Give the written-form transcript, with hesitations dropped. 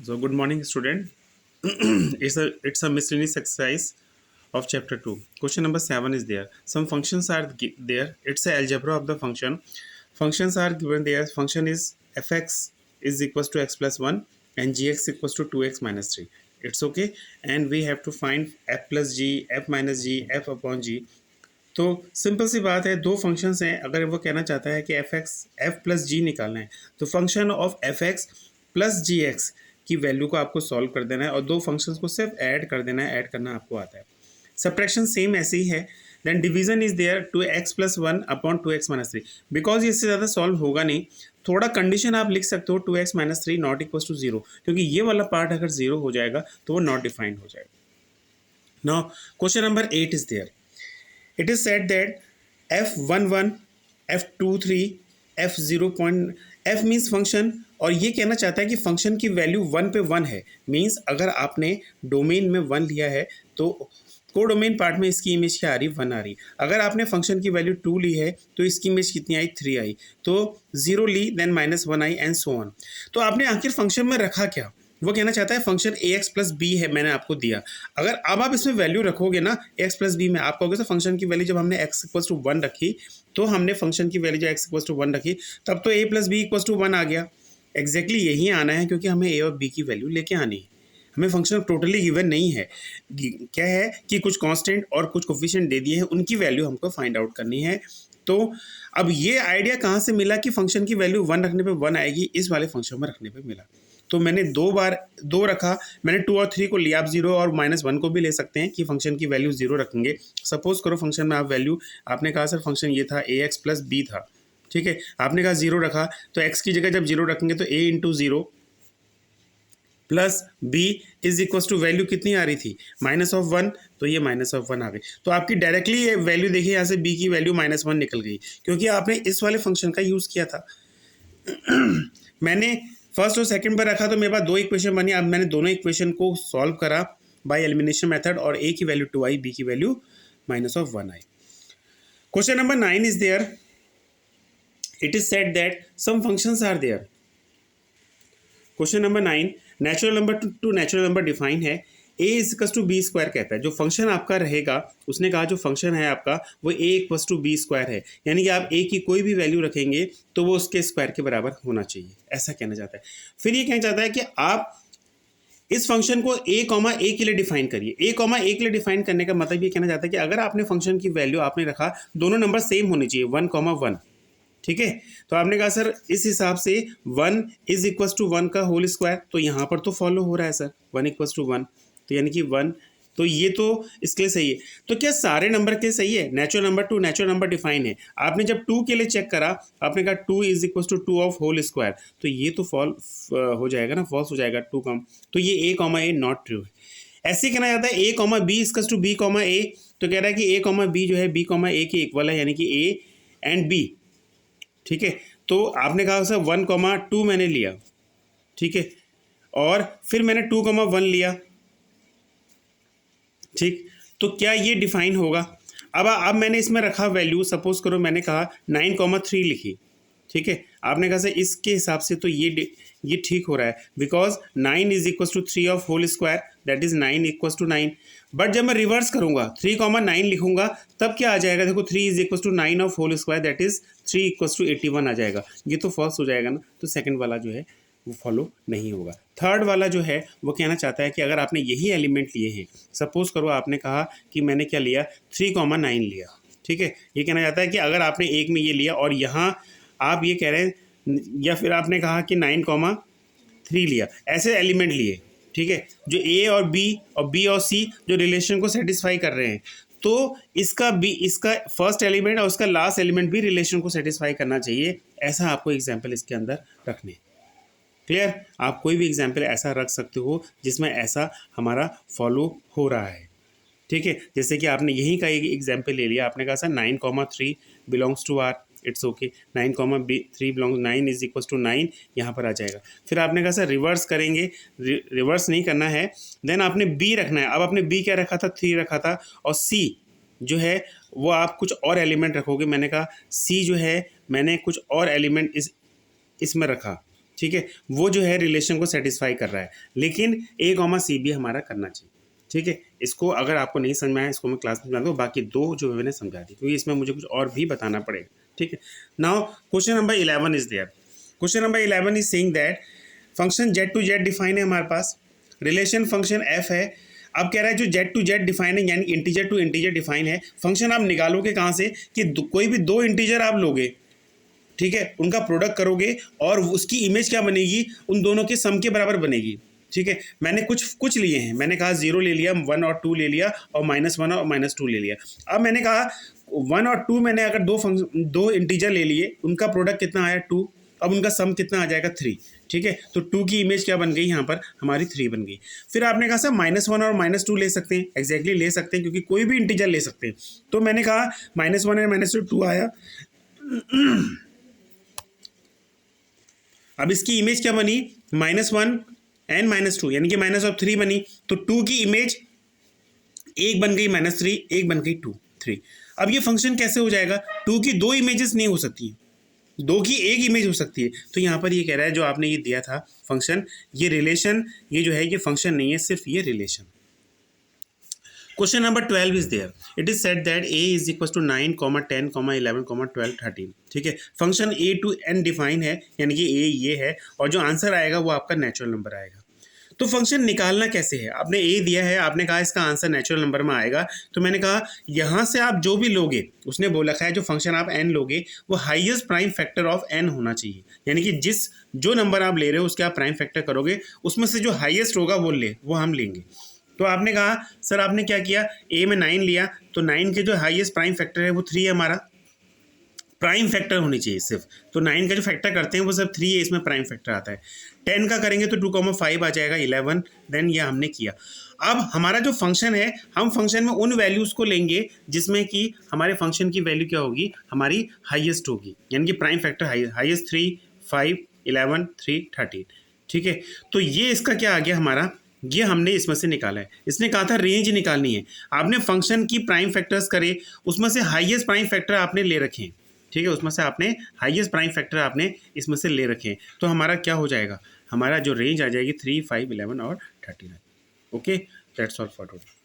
So good morning, student. It's a miscellaneous exercise of chapter 2. Question number 7 is there. Some functions are there. It's a algebra of the function. Functions are given there. Function is fx is equals to x plus 1 and gx equals to 2x minus 3. It's okay. And we have to find f plus g, f minus g, f upon g. तो simple सी बात है, दो functions हैं. अगर वो कहना चाहता है कि F X F plus G निकालना है, तो function of F X plus G X की वैल्यू को आपको सॉल्व कर देना है और दो फंक्शंस को सिर्फ ऐड कर देना है. ऐड करना आपको आता है. सब्ट्रैक्शन सेम ऐसे ही है. Then division is there two X plus 1 upon 2x minus 3. Because इससे ज़्यादा सॉल्व होगा नहीं, थोड़ा कंडीशन आप लिख सकते हो 2x minus 3 not equal to 0, क्योंकि ये वाला पार्ट अगर 0 हो जाएगा तो वो नॉट डिफाइंड हो जाएगा. Now question number 8 is there. It is said that f11, f23, f0 f means function, और ये कहना चाहता है कि फंक्शन की वैल्यू 1 पे 1 है. मीन्स अगर आपने डोमेन में 1 लिया है तो कोडोमेन पार्ट में इसकी इमेज क्या आ रही, 1 आ रही. अगर आपने फंक्शन की वैल्यू 2 ली है तो इसकी इमेज कितनी आई, 3 आई. तो 0 ली, then -1 I and so on. तो आपने आखिर फंक्शन में रखा क्या? वो कहना चाहता है फंक्शन ए एक्स प्लस बी है, मैंने आपको दिया. अगर अब आप इसमें वैल्यू रखोगे ना एक्स प्लस बी में, आप कहोगे तो फंक्शन की वैल्यू जब हमने एक्स इक्वल्स टू 1 रखी, तो हमने फंक्शन की वैल्यू जब एक्स इक्वल्स टू 1 रखी, तब तो ए प्लस बी इक्वल्स टू 1 आ गया. एग्जैक्टली यही आना है, क्योंकि हमें ए और बी की वैल्यू लेके आनी है. हमें फंक्शन टोटली गिवन नहीं है. क्या है कि कुछ कांस्टेंट और कुछ कोफिशिएंट दे दिए हैं, उनकी वैल्यू हमको फाइंड आउट करनी है. तो अब ये आइडिया कहाँ से मिला कि फंक्शन की वैल्यू 1 रखने पे 1 आएगी, इस वाले फंक्शन में रखने पे मिला. तो मैंने 2 रखा, मैंने 2 और 3 को लिया. आप 0 और -1 को भी ले सकते हैं कि फंक्शन की वैल्यू 0 रखेंगे. सपोज करो फंक्शन में आप वैल्यू, आपने कहा सर फंक्शन ये था ए एक्स प्लस बी था, ठीक है. आपने कहा 0 रखा, तो x की जगह जब 0 रखेंगे तो a into 0 plus B is equal to value कितनी आ रही थी, -1, तो ये -1 आ गई. तो आपकी डायरेक्टली ये वैल्यू देखिए, यहाँ से b की वैल्यू -1 निकल गई, क्योंकि आपने इस वाले फंक्शन का यूज़ किया था. मैंने फर्स्ट और सेकंड पर रखा तो मेरे पास 2 इक्वेशन बनी. अब मैंने दोनों इक्वेशन को सॉल्व करा बाय एलिमिनेशन मेथड, और a की वैल्यू 2 आई, b की वैल्यू -1 आई. Question number 9 is there. It is said that some functions are there. Question number 9, natural number to natural number define है. a is equal to B square कहता है. जो function आपका रहेगा, उसने कहा जो फंक्शन है आपका वो a equal to B square है, यानी कि आप a की कोई भी वैल्यू रखेंगे तो वो उसके स्क्वायर के बराबर होना चाहिए, ऐसा कहना चाहता है. फिर ये कहना चाहता है कि आप इस फंक्शन को a के लिए डिफाइन करिए. a के लिए डिफाइन करने का मतलब ये कहना चाहता है कि अगर आपने फंक्शन की वैल्यू आपने रखा, दोनों नंबर सेम होने चाहिए, 1, 1, ठीक है. तो आपने कहा सर इस हिसाब से 1 इज इक्वल टू 1 का होल स्क्वायर, तो यहाँ पर तो फॉलो हो रहा है सर 1 इक्वल टू 1, तो यानी कि 1, तो ये तो इसके लिए सही है. तो क्या सारे नंबर के सही है? Natural number to natural number define है. आपने जब 2 के लिए चेक करा, आपने कहा 2 is equal to 2 of whole square, तो ये तो हो जाएगा ना, फॉल्स हो जाएगा 2 कम, तो ये a, नॉट ट्रू है. ऐसे ही कहना जाता है a, b is to b, a, तो कह रहा है कि a, b जो है b, a के इक्वल है, यानी कि a एंड b, ठीक है. तो आपने कहा सर 1, 2 मैंने लिया, ठीक है, और फिर मैंने 2, 1 लिया, ठीक. तो क्या ये डिफाइन होगा? अब मैंने इसमें रखा वैल्यू, सपोज करो मैंने कहा 9, 3 लिखी, ठीक है. आपने कहा सर इसके हिसाब से तो ये ठीक हो रहा है, because 9 is equal to 3 of whole square, that is 9 equal to 9. But जब मैं रिवर्स करूंगा 3, 9 लिखूंगा, तब क्या आ जाएगा, देखो 3 is equal to 9 of whole square, that is 3 equal to 81 आ जाएगा. ये तो फॉल्स हो जाएगा ना, तो सेकंड वाला जो है वो फॉलो नहीं होगा. थर्ड वाला जो है वो कहना चाहता है कि अगर आपने यही एलिमेंट लिए हैं, सपोज करो आपने कहा कि मैंने क्या लिया, 3, 9 लिया, ठीक है. ये कहना चाहता है कि अगर आपने एक में ये लिया और यहाँ आप ये कह रहे हैं, या फिर आपने कहा कि 9, 3 लिया, ऐसे एलिमेंट लिए, ठीक है, जो a और b और c जो रिलेशन को सेटिस्फाई कर रहे हैं, तो इसका फर्स्ट एलिमेंट और उसका लास्ट एलिमेंट भी रिलेशन को सेटिस्फाई करना चाहिए. ऐसा आपको एग्जाम्पल इसके अंदर रखने. क्लियर? आप कोई भी एग्जाम्पल ऐसा रख सकते हो जिसमें ऐसा हमारा फॉलो हो रहा है, ठीक है. जैसे कि आपने यहीं का एक एग्जाम्पल ले लिया, आपने कहा sir 9, 3 belongs to R, it's okay. 9, 3 belong 9 is equal to 9 यहाँ पर आ जाएगा. फिर आपने कहा सर रिवर्स करेंगे, रिवर्स नहीं करना है, देन आपने b रखना है. अब आपने b क्या रखा था, 3 रखा था, और c जो है वो आप कुछ और एलिमेंट रखोगे. मैंने कहा c जो है मैंने कुछ और एलिमेंट इसमें रखा, ठीक है, वो जो है रिलेशन को सेटिस्फाई कर रहा है, लेकिन ए कॉमा सी भी हमारा करना चाहिए। ठीक है, इसको अगर आपको नहीं समझ में आया इसको मैं क्लास में समझा दूँ, बाकी दो जो मैंने समझा दी, क्योंकि इसमें मुझे कुछ और भी बताना पड़ेगा। ठीक है, now question number 11 is there. Question number 11 is saying that function Z to Z define है हमारे पास, रिलेशन फंक्शन एफ है। अब कह रहा है जो जेड टू जेड डिफाइन है यानी इंटीजर टू इंटीजर डिफाइन है, फंक्शन आप निकालोगे कहाँ से कि कोई भी दो इंटीजर आप लोगे, ठीक है, उनका प्रोडक्ट करोगे और उसकी इमेज क्या बनेगी, उन दोनों के सम के बराबर बनेगी। ठीक है, मैंने कुछ लिए हैं, मैंने कहा 0 ले लिया, 1 और 2 ले लिया और -1 और -2 ले लिया। अब मैंने कहा 1 और 2 मैंने अगर दो इंटीजर ले लिए, उनका प्रोडक्ट कितना आया 2, अब उनका सम कितना आ जाएगा 3। ठीक है, तो 2 की इमेज क्या बन गई यहाँ पर हमारी 3 बन गई। फिर आपने कहा सर -1 और -2 ले सकते हैं, एग्जैक्टली ले सकते हैं क्योंकि कोई भी इंटीजर ले सकते हैं। तो मैंने कहा -1 और -2 आया। अब इसकी इमेज क्या बनी, -1 एंड -2 यानी कि -3 बनी। तो 2 की इमेज एक बन गई -3, एक बन गई 3। अब ये फंक्शन कैसे हो जाएगा, 2 की दो इमेजेस नहीं हो सकती, 2 की एक इमेज हो सकती है। तो यहाँ पर ये कह रहा है जो आपने ये दिया था फंक्शन, ये रिलेशन, ये जो है ये फंक्शन नहीं है, सिर्फ ये relation. Question number 12 is there. It is said that a is equal to 9, 10, 11, 12, 13। ठीक है, function a to n define है यानी कि a ये है और जो आंसर आएगा वो आपका नेचुरल नंबर आएगा। तो फंक्शन निकालना कैसे है, आपने a दिया है, आपने कहा इसका आंसर नेचुरल नंबर में आएगा, तो मैंने कहा यहाँ से आप जो भी लोगे, उसने बोला है जो फंक्शन आप n लोगे वो highest prime factor of n होना चाहिए, यानी कि जो नंबर आप ले रहे हो उसके आप प्राइम फैक्टर करोगे, उसमें से जो हाईएस्ट होगा वो हम लेंगे। तो आपने कहा सर आपने क्या किया, a में 9 लिया, तो 9 के जो हाईएस्ट प्राइम फैक्टर है वो 3 है, हमारा प्राइम फैक्टर होनी चाहिए सिर्फ। तो 9 का जो फैक्टर करते हैं वो सिर्फ 3 है, इसमें प्राइम फैक्टर आता है। 10 का करेंगे तो 2,5 आ जाएगा, 11, देन ये हमने किया। अब हमारा जो फंक्शन है, हम फंक्शन में उन वैल्यूज़ को लेंगे जिसमें कि हमारे फंक्शन की वैल्यू क्या होगी, हमारी हाईएस्ट होगी, यानी कि प्राइम फैक्टर हाईएस्ट 3, 5, 11, 3, 13। ठीक है, तो ये इसका क्या आ गया हमारा, ये हमने इसमें से निकाला है। इसने कहा था रेंज निकालनी है, आपने फंक्शन की प्राइम फैक्टर्स करे, उसमें से हाईएस्ट प्राइम फैक्टर आपने ले रखे हैं। ठीक है, उसमें से आपने हाईएस्ट प्राइम फैक्टर आपने इसमें से ले रखे हैं, तो हमारा क्या हो जाएगा, हमारा जो रेंज आ जाएगी 3, 5, 11 और 13। Okay, that's all for today.